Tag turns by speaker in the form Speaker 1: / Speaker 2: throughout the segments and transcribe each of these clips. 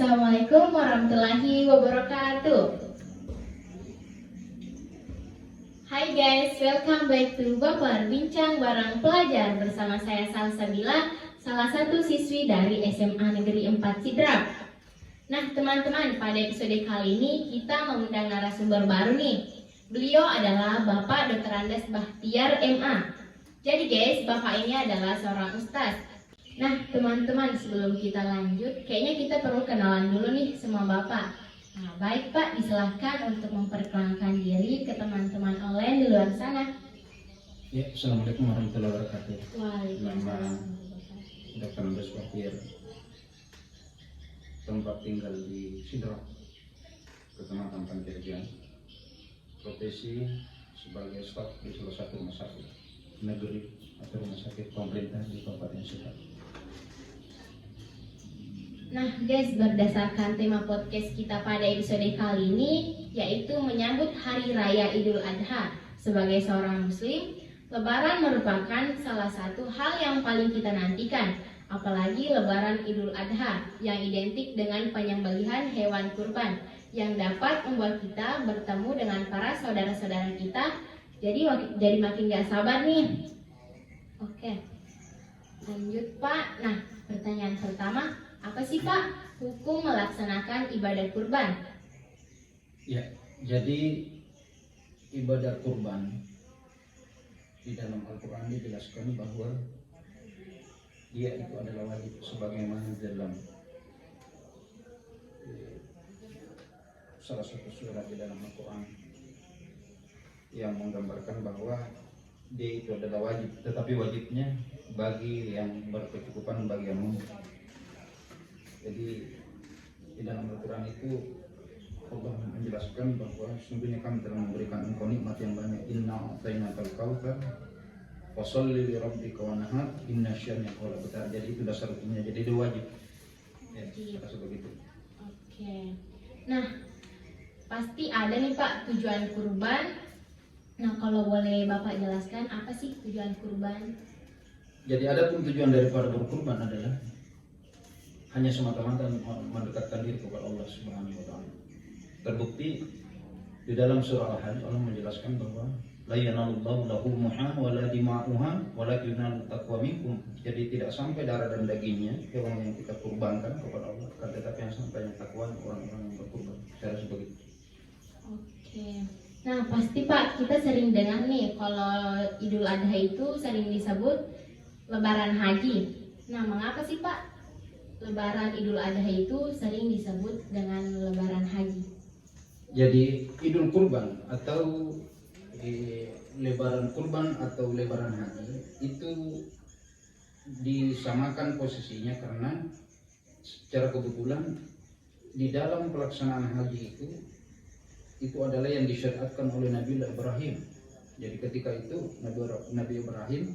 Speaker 1: Assalamualaikum warahmatullahi wabarakatuh. Hai guys, welcome back to Baper Bincang Bareng Pelajar bersama saya Salsabila, salah satu siswi dari SMA Negeri 4 Sidrap. Nah teman-teman, pada episode kali ini kita mengundang narasumber baru nih. Beliau adalah Bapak Dr. Andes Bahtiar MA. Jadi guys, Bapak ini adalah seorang ustaz. Nah teman-teman, sebelum kita lanjut, kayaknya kita perlu kenalan dulu nih sama Bapak. Nah baik Pak, disilahkan untuk memperkenalkan diri ke teman-teman online di luar sana.
Speaker 2: Ya, Assalamualaikum warahmatullahi wabarakatuh.
Speaker 1: Waalaikumsalam.
Speaker 2: Dr. Andes Bahtiar, tempat tinggal di Sidrap, Kecamatan Panjaitan, profesi sebagai staf di salah satu rumah sakit negeri atau rumah sakit pemerintah di Kabupaten Sidrap.
Speaker 1: Nah guys, berdasarkan tema podcast kita pada episode kali ini, yaitu menyambut Hari Raya Idul Adha. Sebagai seorang muslim, Lebaran merupakan salah satu hal yang paling kita nantikan. Apalagi Lebaran Idul Adha yang identik dengan penyembelihan hewan kurban yang dapat membuat kita bertemu dengan para saudara-saudara kita. Jadi makin gak sabar nih. Oke, lanjut Pak. Nah, pertanyaan pertama, apa sih Pak hukum melaksanakan ibadah kurban?
Speaker 2: Ya, jadi ibadah kurban di dalam Al-Quran dijelaskan bahwa dia itu adalah wajib sebagaimana dalam salah satu surat di dalam Al-Quran yang menggambarkan bahwa dia itu adalah wajib, tetapi wajibnya bagi yang berkecukupan, bagi yang mampu. Jadi di dalam Al-Quran itu Allah menjelaskan bahwa sungguhnya kami telah memberikan engkau nikmat yang banyak. Inna a'tainakal kautsar fasholli li rabbika wanhar inna syani'aka labtar. Jadi itu dasar hukumnya, jadi itu wajib. Ya, rasa begitu.
Speaker 1: Oke. Nah, pasti ada nih Pak tujuan kurban. Nah, kalau boleh Bapak jelaskan apa sih tujuan kurban?
Speaker 2: Jadi ada pun tujuan daripada berkurban adalah hanya semata-mata mendekatkan diri kepada Allah Subhanahu wa taala. Terbukti di dalam surah Al-Hajj Allah menjelaskan bahwa la yanalullahu lahumuha wa la dima'uha walakin yanalut taqwa minkum. Jadi tidak sampai darah dan dagingnya hewan yang kita kurbankan kepada Allah, tetapi yang sampai takwa orang-orang yang berkurban. Saya rasa begitu.
Speaker 1: Oke. Nah, pasti Pak kita sering dengar nih kalau Idul Adha itu sering disebut Lebaran Haji. Nah, mengapa sih Pak Lebaran Idul Adha itu sering disebut dengan Lebaran Haji?
Speaker 2: Jadi Idul Kurban atau Lebaran Kurban atau Lebaran Haji itu disamakan posisinya karena secara kebetulan di dalam pelaksanaan haji itu adalah yang disyariatkan oleh Nabi Ibrahim. Jadi ketika itu Nabi Ibrahim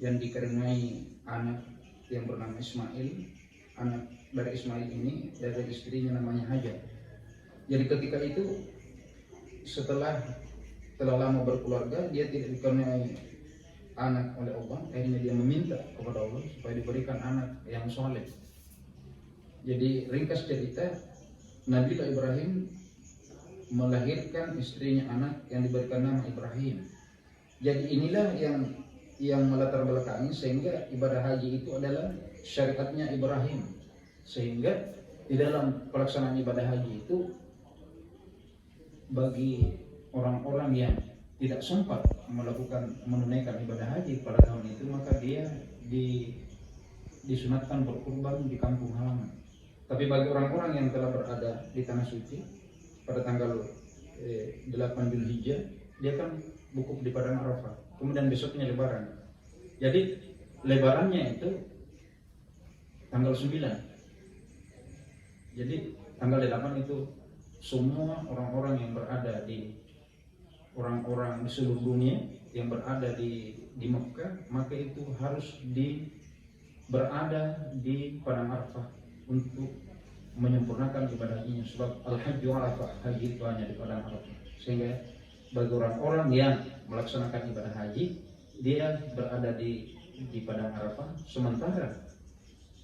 Speaker 2: yang dikaruniai anak yang bernama Ismail, anak dari Ismail ini dari istrinya namanya Hajar. Jadi ketika itu setelah lama berkeluarga, dia tidak dikaruniai anak oleh Allah, akhirnya dia meminta kepada Allah supaya diberikan anak yang soleh. Jadi ringkas cerita, Nabi Ibrahim melahirkan istrinya anak yang diberikan nama Ibrahim. Jadi inilah yang melatar belakangi sehingga ibadah haji itu adalah syariatnya Ibrahim. Sehingga di dalam pelaksanaan ibadah haji itu bagi orang-orang yang tidak sempat menunaikan ibadah haji pada tahun itu, maka dia disunatkan berkurban di kampung halaman. Tapi bagi orang-orang yang telah berada di tanah suci pada tanggal 8 Zulhijjah, dia kan wukuf di padang Arafah. Kemudian besoknya Lebaran. Jadi Lebarannya itu tanggal 9. Jadi tanggal 8 itu semua orang-orang yang berada di seluruh dunia yang berada di Mekah, maka itu harus berada di padang Arafah untuk menyempurnakan ibadah hajinya. Sebab al-hajju Arafah, haji itu hanya di padang Arafah. Sehingga bagi orang-orang yang melaksanakan ibadah haji, dia berada di padang Arafah, sementara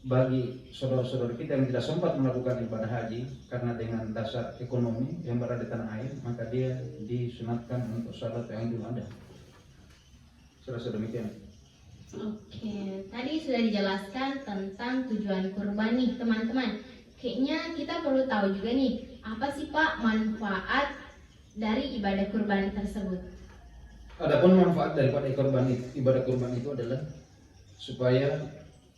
Speaker 2: bagi saudara-saudara kita yang tidak sempat melakukan ibadah haji karena dengan dasar ekonomi yang berada di tanah air, maka dia disunatkan untuk salat yang Idul Adha. Serasa demikian.
Speaker 1: Oke, tadi sudah dijelaskan tentang tujuan kurban nih teman-teman. Kayaknya kita perlu tahu juga nih, apa sih Pak manfaat dari ibadah kurban tersebut?
Speaker 2: Adapun manfaat daripada ibadah kurban itu adalah supaya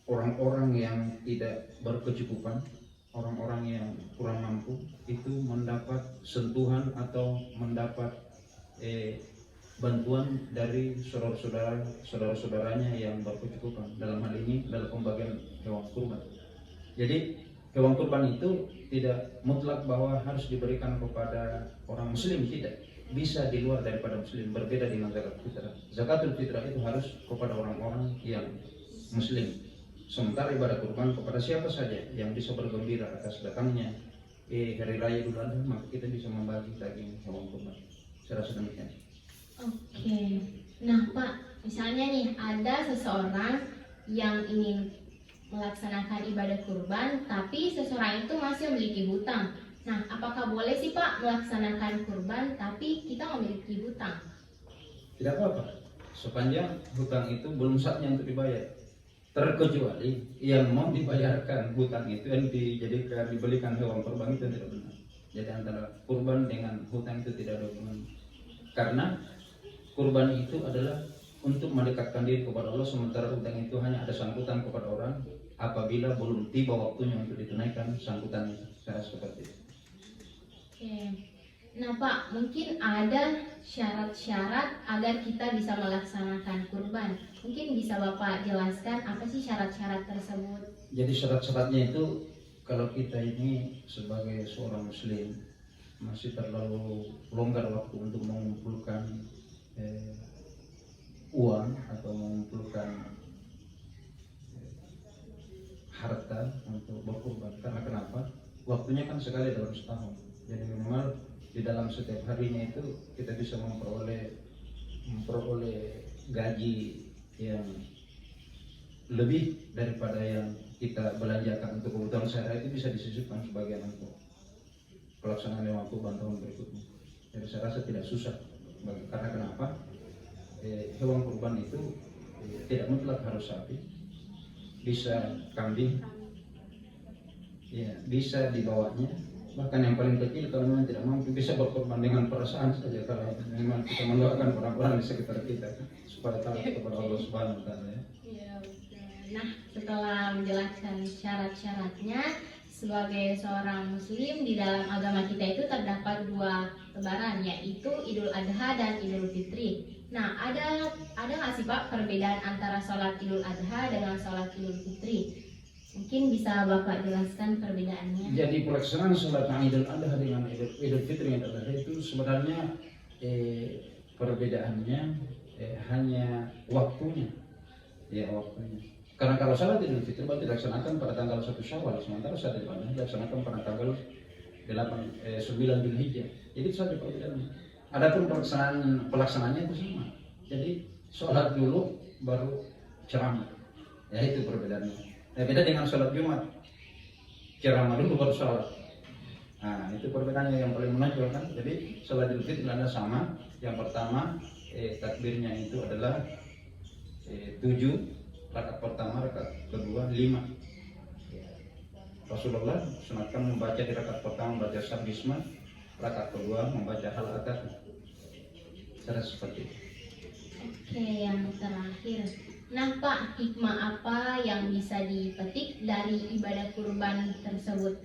Speaker 2: orang-orang yang tidak berkecukupan, orang-orang yang kurang mampu itu mendapat sentuhan atau mendapat bantuan dari saudara-saudaranya yang berkecukupan. Dalam hal ini adalah pembagian hewan kurban. Jadi hewan kurban itu tidak mutlak bahwa harus diberikan kepada orang muslim, tidak. Bisa di luar daripada muslim, berbeda dengan zakat fitrah. Zakatul fitrah itu harus kepada orang-orang yang muslim. Sementara ibadah kurban kepada siapa saja yang bisa bergembira atas datangnya hari raya Idul Adha, maka kita bisa membagi daging hewan kurban. Saya rasa demikian.
Speaker 1: Oke, nah Pak, misalnya nih ada seseorang yang ingin melaksanakan ibadah kurban, tapi seseorang itu masih memiliki hutang. Nah, apakah boleh sih Pak melaksanakan kurban tapi kita memiliki hutang?
Speaker 2: Tidak apa-apa, sepanjang hutang itu belum saatnya untuk dibayar. Terkecuali yang mau dibayarkan hutang itu yang dibelikan hewan kurban itu tidak benar. Jadi antara kurban dengan hutang itu tidak ada hubungan. Karena kurban itu adalah untuk mendekatkan diri kepada Allah, sementara hutang itu hanya ada sangkutan kepada orang apabila belum tiba waktunya untuk ditunaikan sangkutan seperti itu.
Speaker 1: Oke. Nah Pak, mungkin ada syarat-syarat agar kita bisa melaksanakan kurban. Mungkin bisa Bapak jelaskan apa sih syarat-syarat tersebut?
Speaker 2: Jadi syarat-syaratnya itu kalau kita ini sebagai seorang muslim masih terlalu longgar waktu untuk mengumpulkan uang atau mengumpulkan harta untuk berkurban. Karena kenapa? Waktunya kan sekali dalam setahun. Jadi minimal di dalam setiap harinya itu kita bisa memperoleh gaji yang lebih daripada yang kita belanjakan untuk kebutuhan sehari, itu bisa disisipkan sebagian untuk pelaksanaan hewan kurban tahun berikutnya. Jadi saya rasa tidak susah. Karena kenapa? Hewan kurban itu tidak mutlak harus sapi, bisa kambing, ya, bisa dibawanya. Bahkan yang paling kecil kalau memang tidak mampu bisa berkorban dengan perasaan saja, kalau memang kita mendoakan orang-orang di sekitar kita supaya taat kepada Allah Subhanahu wa taala ya.
Speaker 1: Iya, betul. Nah, setelah menjelaskan syarat-syaratnya, sebagai seorang muslim di dalam agama kita itu terdapat dua lebaran, yaitu Idul Adha dan Idul Fitri. Nah, ada nggak sih Pak perbedaan antara sholat Idul Adha dengan sholat Idul Fitri? Mungkin bisa Bapak jelaskan perbedaannya.
Speaker 2: Jadi pelaksanaan sholat Idul Adha dengan Idul Fitri itu sebenarnya perbedaannya hanya waktunya. Ya, waktunya. Karena kalau sholat Idul Fitri baru dilaksanakan pada tanggal 1 Syawal, sementara sholat Idul Adha dilaksanakan pada tanggal 9 Dzulhijjah. Jadi itu saja perbedaannya. Adapun pelaksanaannya itu sama. Jadi sholat dulu baru ceramah. Ya, itu perbedaannya. Beda dengan sholat Jumat, ceramah dulu baru sholat. Nah, itu perbedaannya yang paling menonjol kan. Jadi sholat Idul Fitri ada sama. Yang pertama takbirnya itu adalah 7, rakaat pertama, rakaat kedua 5. Rasulullah sunatkan membaca di rakaat pertama membaca Sabbisma, rakaat kedua membaca Hal-Ataq. Cara seperti itu.
Speaker 1: Oke, yang terakhir. Nah Pak, hikmah apa yang bisa dipetik dari ibadah kurban tersebut?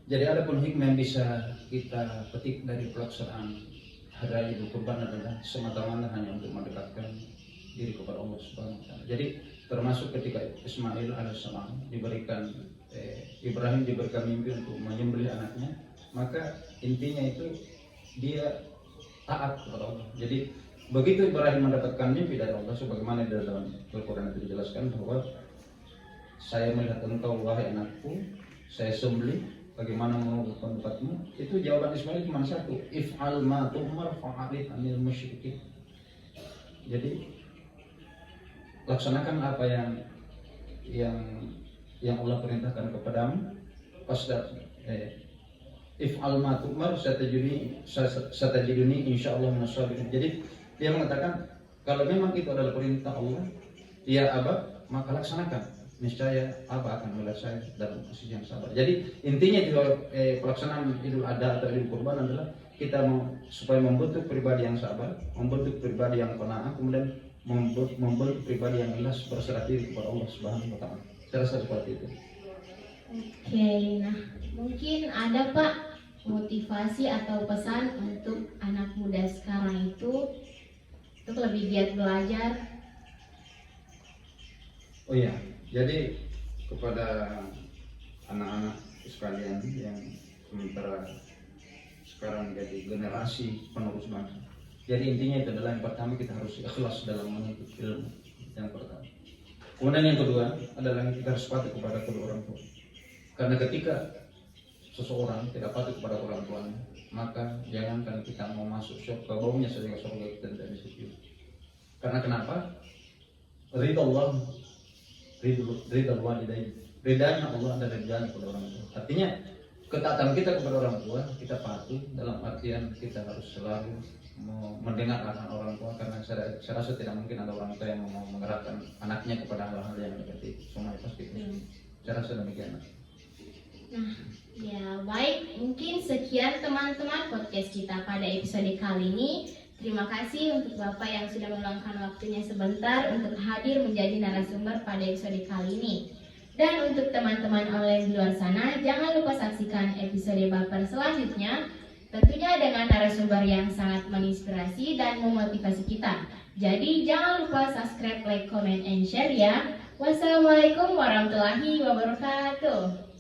Speaker 2: Jadi ada pun hikmah yang bisa kita petik dari pelaksanaan hari raya Idul Kurban adalah semata-mata hanya untuk mendekatkan diri kepada Allah Subhanahu wa taala. Jadi termasuk ketika Ismail alaihissalam Ibrahim diberikan mimpi untuk menyembelih anaknya, maka intinya itu dia taat kepada Allah. Jadi begitu Ibrahim mendapatkan mimpi dari Allah, sebagaimana di dalam Al-Quran itu dijelaskan bahwa saya melihat engkau wahai anakku, saya sembelih, bagaimana menurut pendapatmu? Itu jawaban Ismail cuma satu, if'al ma tu'mar fa'arid anil musyrikin. Jadi laksanakan apa yang yang Allah perintahkan kepadamu, fasda if'al ma tu'mar satajiduni insyaallah minas sabirin. Jadi dia mengatakan kalau memang itu adalah perintah Allah, ya Aba, maka laksanakan. Niscaya Aba akan melihat saya dalam posisi yang sabar. Jadi intinya di pelaksanaan Idul Adha atau Idul Kurban adalah kita supaya membentuk pribadi yang sabar, membentuk pribadi yang qanaah, kemudian membentuk pribadi yang ikhlas berserah diri kepada Allah Subhanahu wa taala. Saya rasa seperti itu.
Speaker 1: Oke, nah mungkin ada Pak motivasi atau pesan untuk anak muda sekarang itu untuk lebih giat belajar.
Speaker 2: Oh iya, jadi kepada anak-anak sekalian yang sementara sekarang jadi generasi penerus bangsa. Jadi intinya itu adalah yang pertama kita harus ikhlas dalam menuntut ilmu, yang pertama. Kemudian yang kedua adalah kita harus patuh kepada kedua orang tua. Karena ketika seseorang tidak patuh kepada orang tuanya, maka jangankan kita mau masuk surga, baunya saja surga kita tidak bisa cium. Karena kenapa? Ridha Allah, ridha walidain. Ridhanya Allah dan ridhanya kepada orang tua. Artinya ketaatan kita kepada orang tua, kita patuh dalam artian kita harus selalu mendengar arahan orang tua, karena saya rasa tidak mungkin ada orang tua yang mau mengerahkan anaknya kepada hal-hal yang negatif. Semuanya pasti positif. Saya rasa demikian.
Speaker 1: Nah, ya baik, mungkin sekian teman-teman podcast kita pada episode kali ini. Terima kasih untuk Bapak yang sudah meluangkan waktunya sebentar untuk hadir menjadi narasumber pada episode kali ini. Dan untuk teman-teman online di luar sana, jangan lupa saksikan episode Baper selanjutnya, tentunya dengan narasumber yang sangat menginspirasi dan memotivasi kita. Jadi jangan lupa subscribe, like, comment, and share ya. Wassalamualaikum warahmatullahi wabarakatuh.